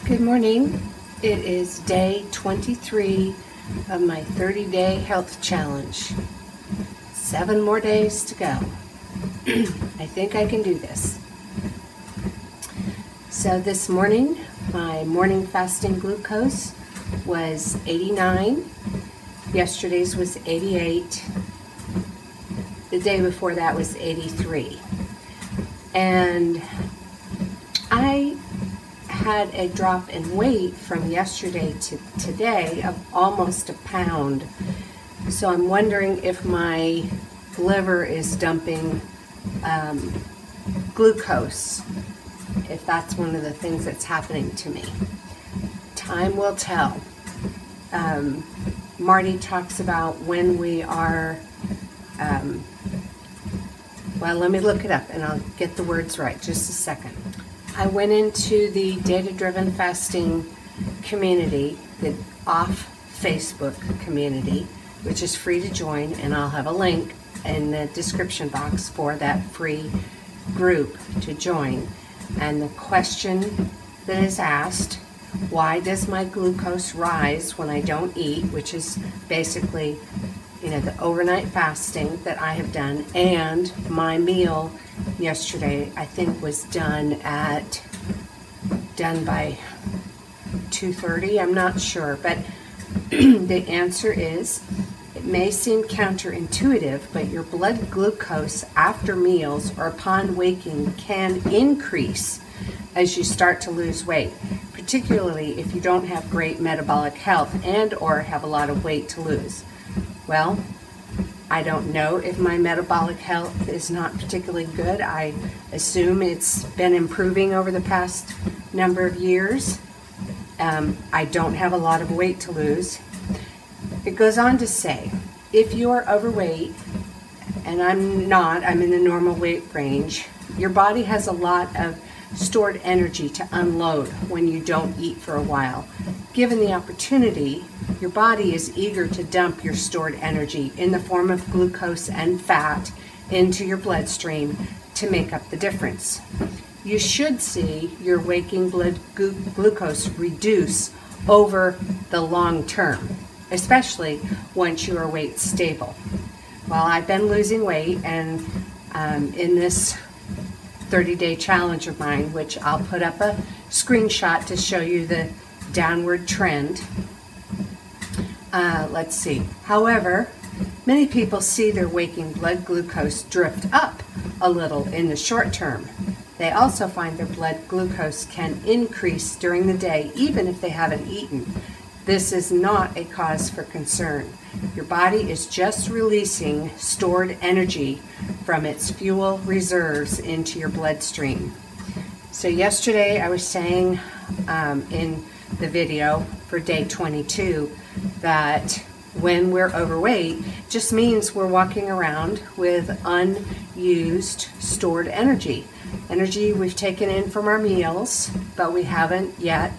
Good morning. It is day 23 of my 30-day health challenge. 7 more days to go. I think I can do this. So this morning, my morning fasting glucose was 89. Yesterday's was 88. The day before that was 83. And I had a drop in weight from yesterday to today of almost a pound. So I'm wondering if my liver is dumping glucose, if that's one of the things that's happening to me. Time will tell. Marty talks about when we are, well, let me look it up and I'll get the words right. Just a second. I went into the data-driven fasting community, the off Facebook community, which is free to join, and I'll have a link in the description box for that free group to join. And the question that is asked, why does my glucose rise when I don't eat, which is basically, you know, the overnight fasting that I have done, and my meal yesterday I think was done by 2:30. I'm not sure, but the answer is, it may seem counterintuitive, but your blood glucose after meals or upon waking can increase as you start to lose weight, particularly if you don't have great metabolic health and or have a lot of weight to lose. Well, I don't know if my metabolic health is not particularly good. I assume it's been improving over the past number of years. I don't have a lot of weight to lose. It goes on to say, if you are overweight, and I'm not, I'm in the normal weight range, your body has a lot of stored energy to unload when you don't eat for a while. Given the opportunity, your body is eager to dump your stored energy in the form of glucose and fat into your bloodstream to make up the difference. You should see your waking blood glucose reduce over the long term, especially once you are weight stable. Well, I've been losing weight, and in this 30-day challenge of mine, which I'll put up a screenshot to show you the downward trend. Let's see. However, many people see their waking blood glucose drift up a little in the short term. They also find their blood glucose can increase during the day even if they haven't eaten. This is not a cause for concern. Your body is just releasing stored energy from its fuel reserves into your bloodstream. So yesterday I was saying in the video for day 22 that when we're overweight, just means we're walking around with unused stored energy. Energy we've taken in from our meals, but we haven't yet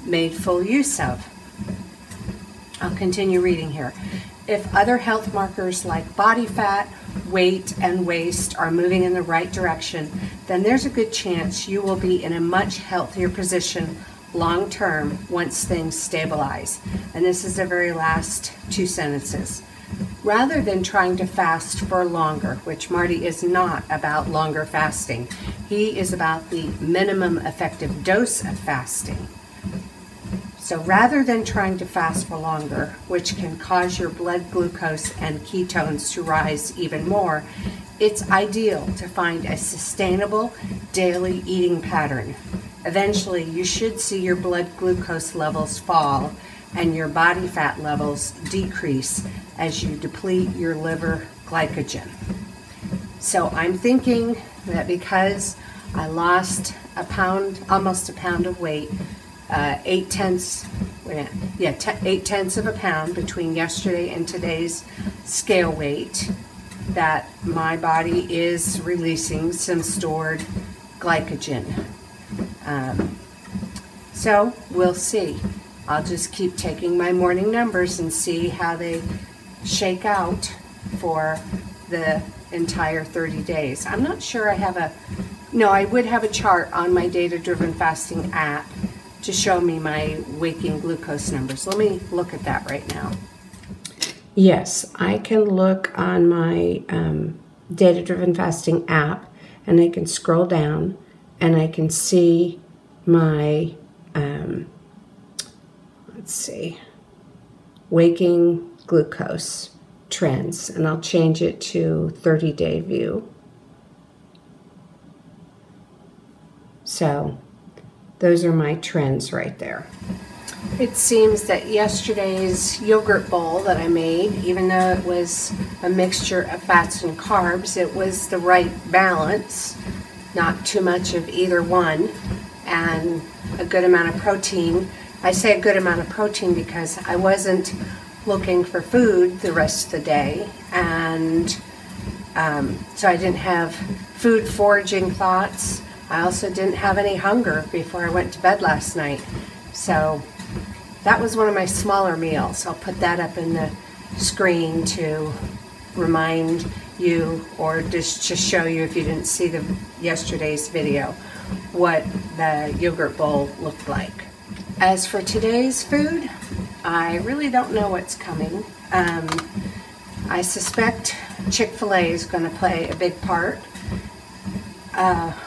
made full use of. I'll continue reading here. If other health markers like body fat, weight, and waist are moving in the right direction, then there's a good chance you will be in a much healthier position long term once things stabilize. And this is the very last 2 sentences. Rather than trying to fast for longer, which Marty is not about longer fasting, he is about the minimum effective dose of fasting. So rather than trying to fast for longer, which can cause your blood glucose and ketones to rise even more, it's ideal to find a sustainable daily eating pattern. Eventually, you should see your blood glucose levels fall and your body fat levels decrease as you deplete your liver glycogen. So I'm thinking that because I lost a pound, almost a pound of weight, 8/10 of a pound between yesterday and today's scale weight, that my body is releasing some stored glycogen. So we'll see. I'll just keep taking my morning numbers and see how they shake out for the entire 30 days. I'm not sure I have a, no, I would have a chart on my data-driven fasting app to show me my waking glucose numbers. Let me look at that right now. Yes, I can look on my data-driven fasting app, and I can scroll down and I can see my, let's see, waking glucose trends, and I'll change it to 30-day view. So those are my trends right there. It seems that yesterday's yogurt bowl that I made, even though it was a mixture of fats and carbs, it was the right balance, not too much of either one, and a good amount of protein. I say a good amount of protein because I wasn't looking for food the rest of the day, and so I didn't have food foraging thoughts. I also didn't have any hunger before I went to bed last night. So that was one of my smaller meals. I'll put that up in the screen to remind you, or just to show you if you didn't see yesterday's video, what the yogurt bowl looked like. As for today's food, I really don't know what's coming. I suspect Chick-fil-A is going to play a big part.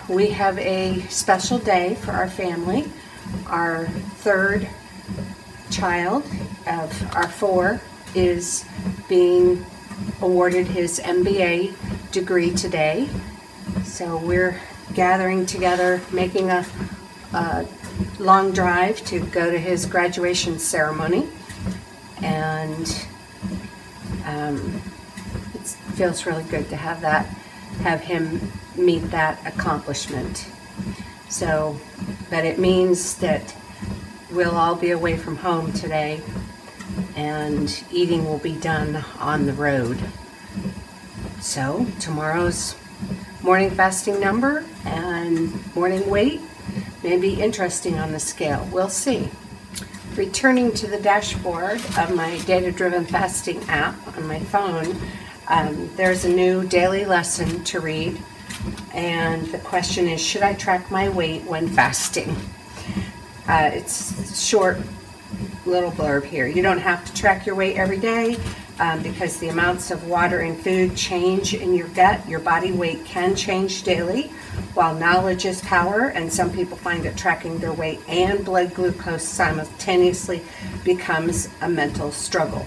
We have a special day for our family. Our third child of our four is being awarded his MBA degree today. So we're gathering together, making a long drive to go to his graduation ceremony, and it feels really good to have him meet that accomplishment. So, but it means that we'll all be away from home today, and eating will be done on the road. So tomorrow's morning fasting number and morning weight may be interesting on the scale. We'll see. Returning to the dashboard of my data-driven fasting app on my phone, there's a new daily lesson to read, and the question is, should I track my weight when fasting? It's a short little blurb here. You don't have to track your weight every day because the amounts of water and food change in your gut. Your body weight can change daily. While knowledge is power, and some people find that tracking their weight and blood glucose simultaneously becomes a mental struggle.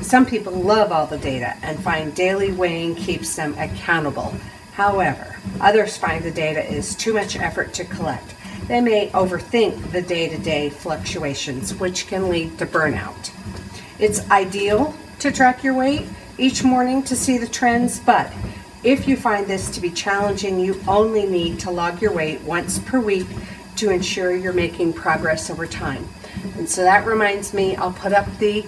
Some people love all the data and find daily weighing keeps them accountable. However, others find the data is too much effort to collect. They may overthink the day-to-day fluctuations, which can lead to burnout. It's ideal to track your weight each morning to see the trends, but if you find this to be challenging, you only need to log your weight once per week to ensure you're making progress over time. And so that reminds me, I'll put up the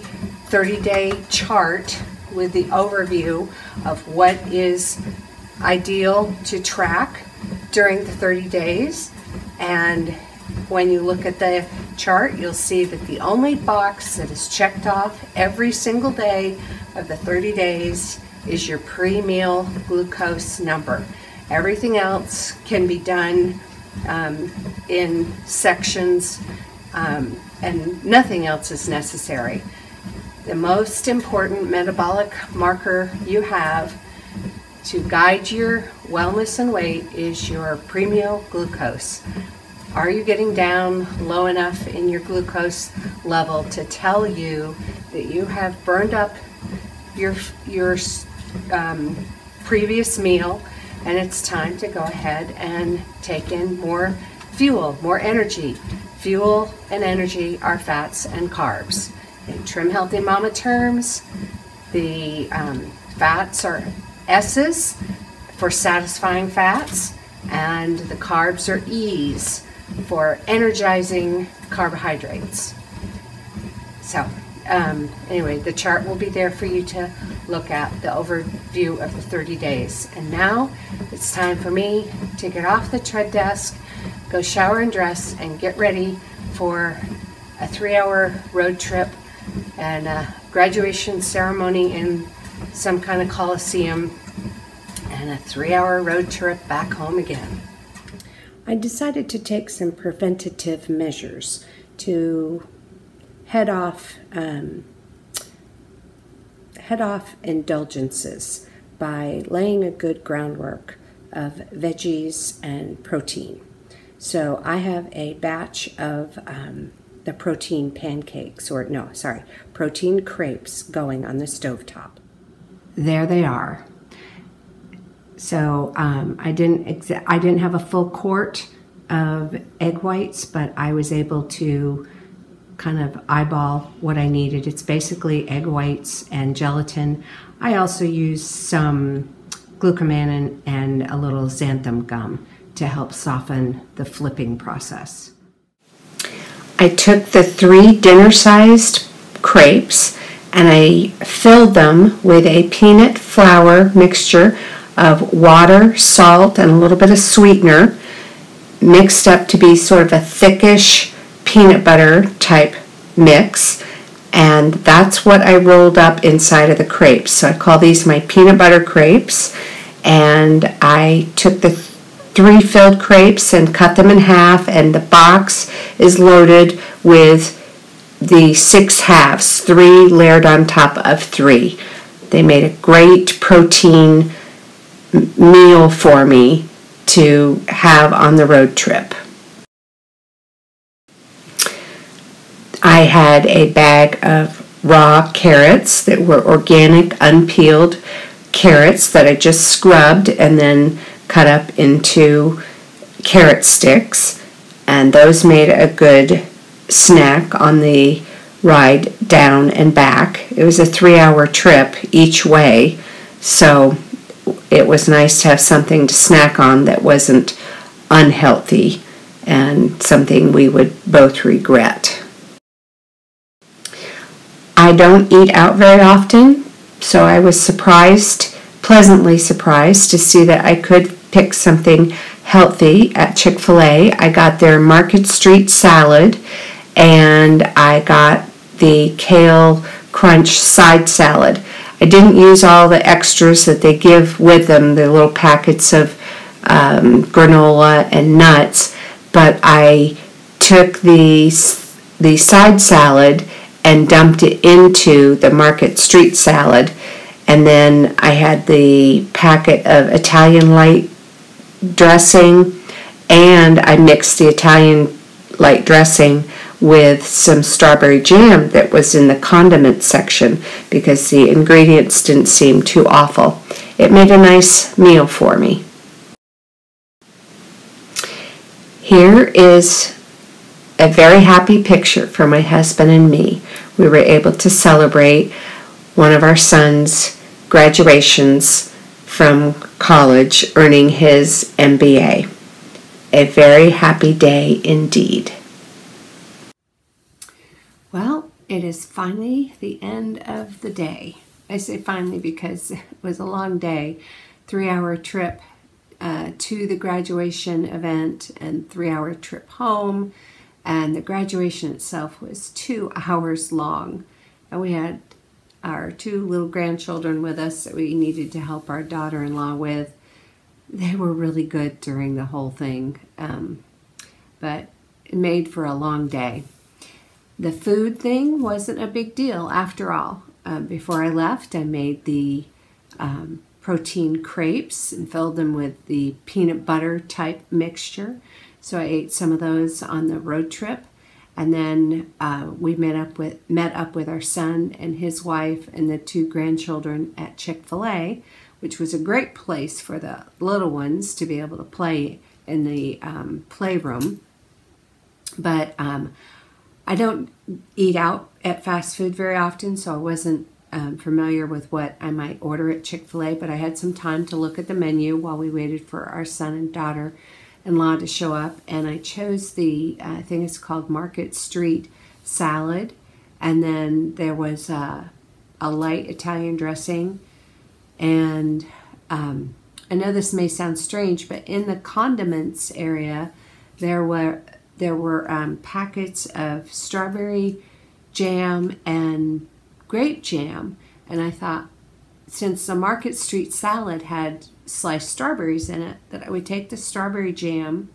30-day chart with the overview of what is ideal to track during the 30 days. And when you look at the chart, you'll see that the only box that is checked off every single day of the 30 days is your pre-meal glucose number. Everything else can be done in sections, and nothing else is necessary. The most important metabolic marker you have to guide your wellness and weight is your pre-meal glucose. Are you getting down low enough in your glucose level to tell you that you have burned up your previous meal, and it's time to go ahead and take in more fuel, more energy? Fuel and energy are fats and carbs. In Trim Healthy Mama terms, the fats are S's for satisfying fats, and the carbs are E's for energizing carbohydrates. So anyway, the chart will be there for you to look at, the overview of the 30 days. And now it's time for me to get off the tread desk, go shower and dress, and get ready for a 3-hour road trip and a graduation ceremony in some kind of coliseum, and a 3-hour road trip back home again. I decided to take some preventative measures to head off indulgences by laying a good groundwork of veggies and protein. So I have a batch of the protein pancakes, protein crepes going on the stovetop. There they are. So I didn't have a full quart of egg whites, but I was able to kind of eyeball what I needed. It's basically egg whites and gelatin. I also used some glucomannan and a little xanthan gum to help soften the flipping process. I took the 3 dinner-sized crepes and I filled them with a peanut flour mixture of water, salt, and a little bit of sweetener, mixed up to be sort of a thickish peanut butter type mix, and that's what I rolled up inside of the crepes. So I call these my peanut butter crepes, and I took the 3 filled crepes and cut them in half, and the box is loaded with the 6 halves, 3 layered on top of 3. They made a great protein meal for me to have on the road trip. I had a bag of raw carrots that were organic, unpeeled carrots that I just scrubbed and then cut up into carrot sticks, and those made a good snack on the ride down and back. It was a 3-hour trip each way, so it was nice to have something to snack on that wasn't unhealthy and something we would both regret. I don't eat out very often, so I was pleasantly surprised to see that I could pick something healthy at Chick-fil-A. I got their Market Street salad, and I got the kale crunch side salad. I didn't use all the extras that they give with them, the little packets of granola and nuts, but I took the side salad and dumped it into the Market Street salad, and then I had the packet of Italian light dressing, and I mixed the Italian light dressing with some strawberry jam that was in the condiment section because the ingredients didn't seem too awful. It made a nice meal for me. Here is a very happy picture for my husband and me. We were able to celebrate one of our sons' graduations from college, earning his MBA. A very happy day indeed. Well, it is finally the end of the day. I say finally because it was a long day, 3-hour trip to the graduation event and 3-hour trip home, and the graduation itself was 2 hours long, and we had our 2 little grandchildren with us that we needed to help our daughter-in-law with. They were really good during the whole thing, but it made for a long day. The food thing wasn't a big deal after all. Before I left, I made the protein crepes and filled them with the peanut butter type mixture. So I ate some of those on the road trip. And then we met up with our son and his wife and the 2 grandchildren at Chick-fil-A, which was a great place for the little ones to be able to play in the playroom. But I don't eat out at fast food very often, so I wasn't familiar with what I might order at Chick-fil-A, but I had some time to look at the menu while we waited for our son and daughter-in-law to show up, and I chose the, I think it's called Market Street salad, and then there was a light Italian dressing, and I know this may sound strange, but in the condiments area, there were packets of strawberry jam and grape jam, and I thought, since the Market Street salad had sliced strawberries in it, that I would take the strawberry jam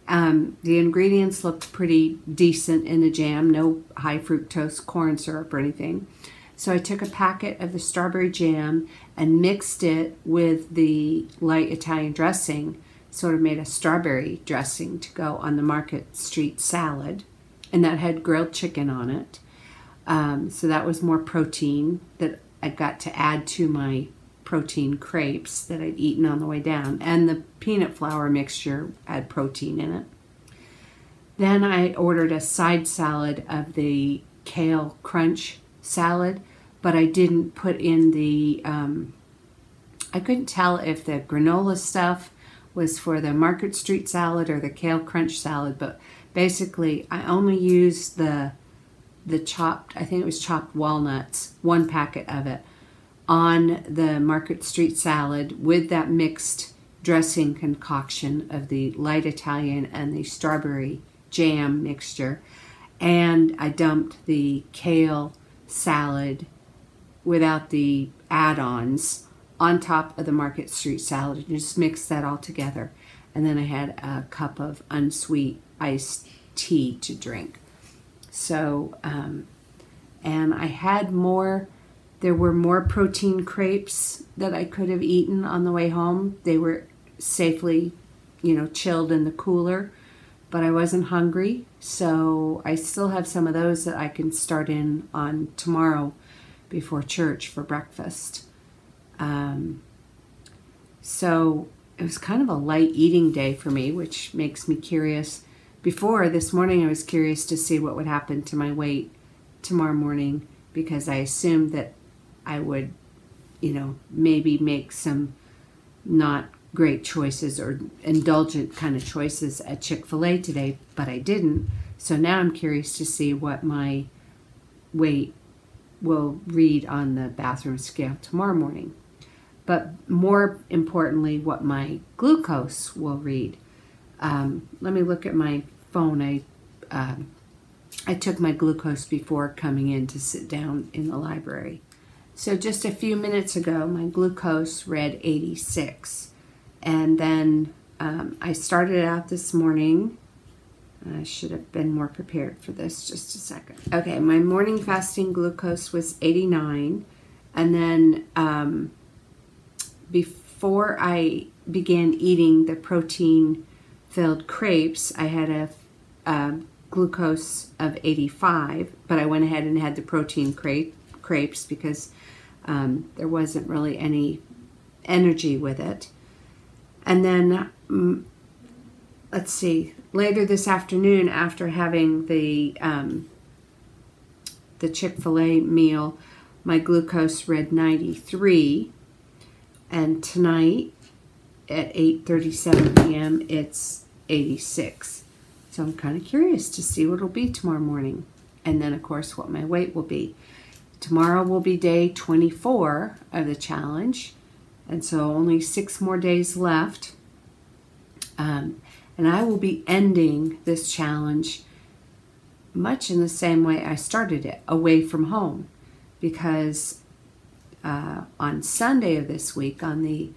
The ingredients looked pretty decent in the jam, no high fructose corn syrup or anything. So I took a packet of the strawberry jam and mixed it with the light Italian dressing, sort of made a strawberry dressing to go on the Market Street salad, and that had grilled chicken on it. So that was more protein that I got to add to my protein crepes that I'd eaten on the way down, and the peanut flour mixture had protein in it. Then I ordered a side salad of the kale crunch salad, but I didn't put in the, I couldn't tell if the granola stuff was for the Market Street salad or the kale crunch salad, but basically I only used the chopped, I think it was chopped walnuts, one packet of it, on the Market Street salad with that mixed dressing concoction of the light Italian and the strawberry jam mixture. And I dumped the kale salad without the add-ons on top of the Market Street salad and just mixed that all together. And then I had a cup of unsweet iced tea to drink. So, and I had more, there were more protein crepes that I could have eaten on the way home. They were safely, chilled in the cooler, but I wasn't hungry. So I still have some of those that I can start in on tomorrow before church for breakfast. So it was kind of a light eating day for me, which makes me curious. Before this morning, I was curious to see what would happen to my weight tomorrow morning, because I assumed that I would, maybe make some not great choices or indulgent kind of choices at Chick-fil-A today, but I didn't. So now I'm curious to see what my weight will read on the bathroom scale tomorrow morning. But more importantly, what my glucose will read. Let me look at my phone. I took my glucose before coming in to sit down in the library. So just a few minutes ago, my glucose read 86. And then I started out this morning. I should have been more prepared for this. Just a second. Okay, my morning fasting glucose was 89. And then before I began eating the protein-filled crepes, I had a glucose of 85, but I went ahead and had the protein crepes because there wasn't really any energy with it. And then, let's see, later this afternoon, after having the Chick-fil-A meal, my glucose read 93, and tonight at 8:37 p.m. it's 86. So I'm kind of curious to see what it'll be tomorrow morning, and then of course what my weight will be. Tomorrow will be day 24 of the challenge, and so only 6 more days left. And I will be ending this challenge much in the same way I started it, away from home, because on Sunday of this week, on the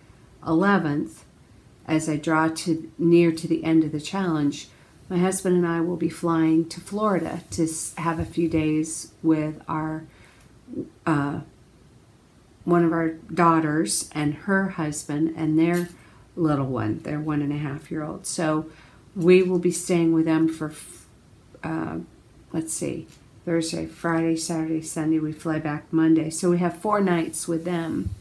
11th, as I draw near to the end of the challenge, my husband and I will be flying to Florida to have a few days with our one of our daughters and her husband and their little one, their 1.5-year-old. So we will be staying with them for, let's see, Thursday, Friday, Saturday, Sunday. We fly back Monday. So we have 4 nights with them.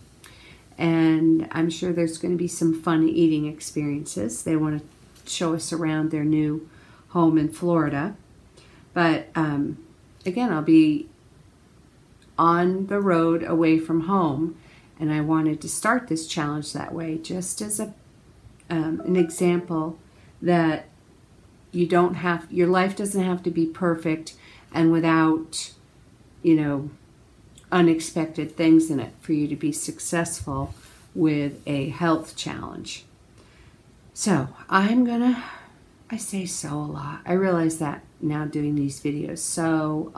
And I'm sure there's going to be some fun eating experiences. They want to show us around their new home in Florida. But again, I'll be on the road away from home, and I wanted to start this challenge that way, just as an example that your life doesn't have to be perfect and without, unexpected things in it for you to be successful with a health challenge. So I say so a lot. I realize that now doing these videos. So,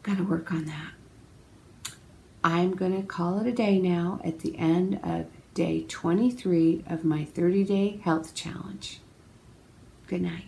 gotta work on that. I'm gonna call it a day now at the end of day 23 of my 30-day health challenge. Good night.